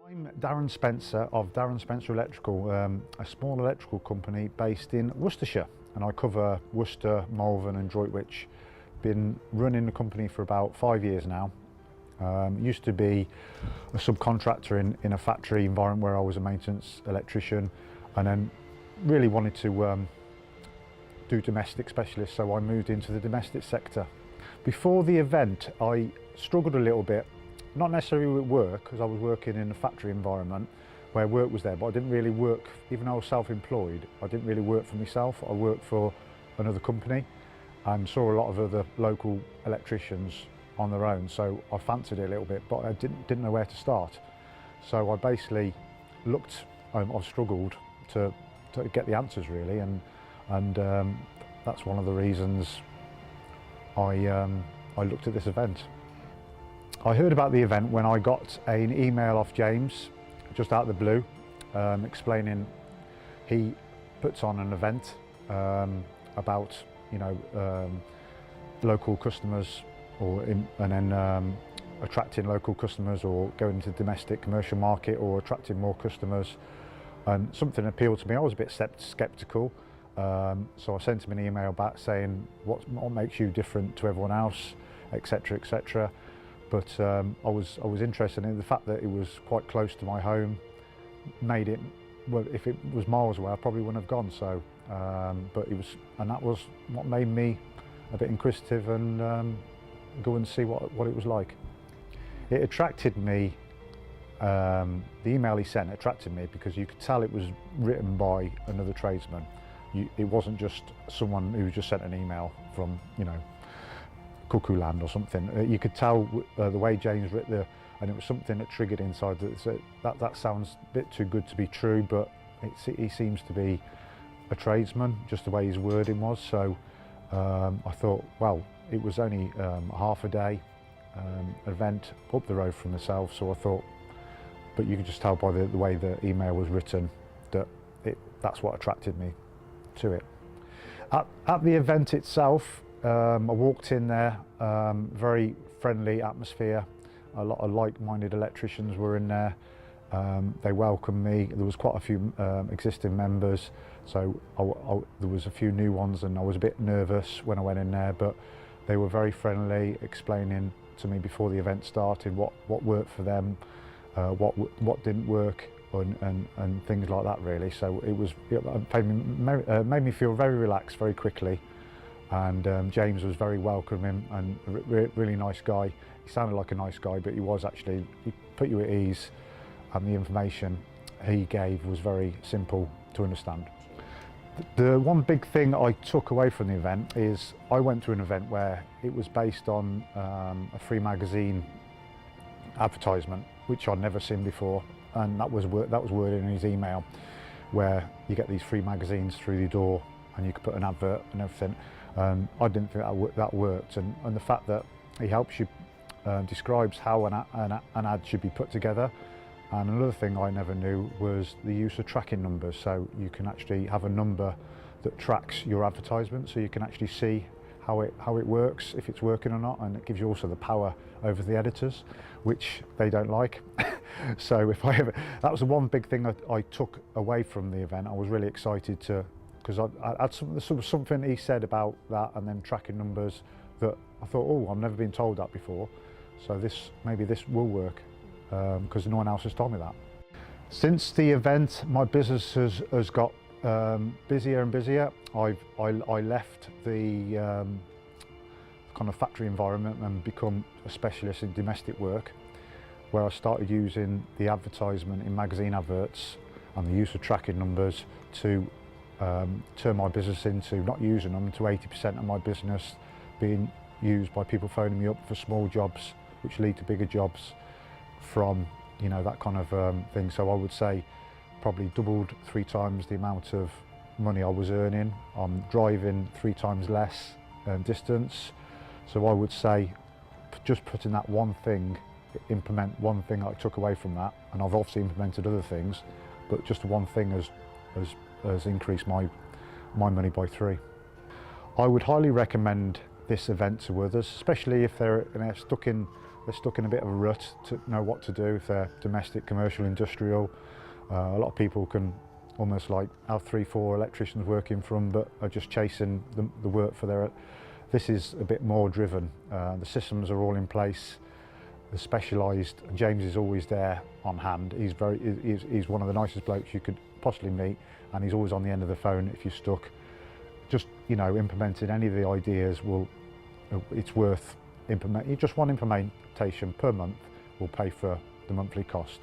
I'm Darren Spencer of Darren Spencer Electrical, a small electrical company based in Worcestershire, and I cover Worcester, Malvern and Droitwich. Been running the company for about 5 years now. Used to be a subcontractor in a factory environment where I was a maintenance electrician, and then really wanted to do domestic specialist, so I moved into the domestic sector. Before the event I struggled a little bit, not necessarily with work, because I was working in a factory environment where work was there, but I didn't really work, even though I was self-employed, I didn't really work for myself. I worked for another company and saw a lot of other local electricians on their own, so I fancied it a little bit, but I didn't know where to start. So I basically looked, I've struggled to get the answers really, and that's one of the reasons I looked at this event. I heard about the event when I got an email off James, just out of the blue, explaining he puts on an event about, you know, local customers, and then attracting local customers, or going into the domestic commercial market, or attracting more customers. And something appealed to me. I was a bit sceptical, so I sent him an email back saying what makes you different to everyone else, etc., etc. But I was interested in the fact that it was quite close to my home. Made it, well, if it was miles away I probably wouldn't have gone. So, but it was, and that was what made me a bit inquisitive and go and see what it was like. It attracted me. The email he sent attracted me because you could tell it was written by another tradesman. It wasn't just someone who just sent an email from, you know, cuckoo land or something. You could tell the way James wrote and it was something that triggered inside that sounds a bit too good to be true, but he seems to be a tradesman, just the way his wording was. So I thought, well, it was only a half a day event up the road from myself, so I thought, but you could just tell by the way the email was written that that's what attracted me to it. At the event itself, I walked in there, very friendly atmosphere. A lot of like-minded electricians were in there. They welcomed me. There was quite a few existing members, so there was a few new ones, and I was a bit nervous when I went in there, but they were very friendly, explaining to me before the event started what worked for them, what didn't work, and things like that really. So it made me feel very relaxed very quickly. And James was very welcoming and really nice guy. He sounded like a nice guy, but he was actually, he put you at ease, and the information he gave was very simple to understand. The one big thing I took away from the event is I went to an event where it was based on a free magazine advertisement, which I'd never seen before, and that was worded in his email, where you get these free magazines through the door and you could put an advert and everything. I didn't think that worked, and the fact that he helps you, describes how an ad should be put together. And another thing I never knew was the use of tracking numbers, so you can actually have a number that tracks your advertisement, so you can actually see how it works, if it's working or not, and it gives you also the power over the editors, which they don't like. So that was the one big thing I took away from the event. I was really excited to, because I had something he said about that, and then tracking numbers, that I thought, oh, I've never been told that before, so maybe this will work, because no one else has told me that. Since the event, my business has got busier and busier. I left the kind of factory environment and become a specialist in domestic work, where I started using the advertisement in magazine adverts and the use of tracking numbers to turn my business into, not using them, to 80% of my business being used by people phoning me up for small jobs, which lead to bigger jobs from, you know, that kind of thing. So I would say probably doubled, 3 times the amount of money I was earning. I'm driving 3 times less distance. So I would say just putting that one thing, implement one thing I took away from that, and I've obviously implemented other things, but just one thing has increased my money by 3. I would highly recommend this event to others, especially if they're stuck in they're stuck in a bit of a rut to know what to do if they're domestic, commercial, industrial. A lot of people can almost like have 3-4 electricians working for them, but are just chasing the work for their. This is a bit more driven. The systems are all in place. The specialised. James is always there on hand. He's one of the nicest blokes you could possibly meet, and he's always on the end of the phone if you're stuck. Just, you know, implementing any of the ideas it's worth implementing. Just one implementation per month will pay for the monthly cost.